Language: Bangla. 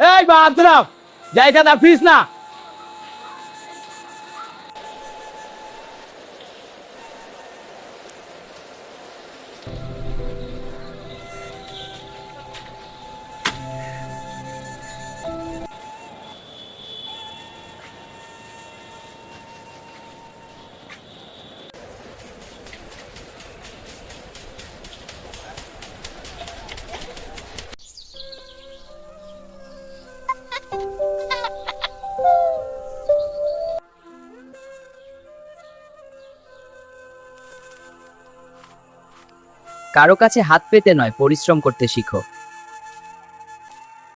এই বা আব্দুরাফ জায়গা দা ফিস না। কারো কাছে হাত পেতে নয়, পরিশ্রম করতে শিখো।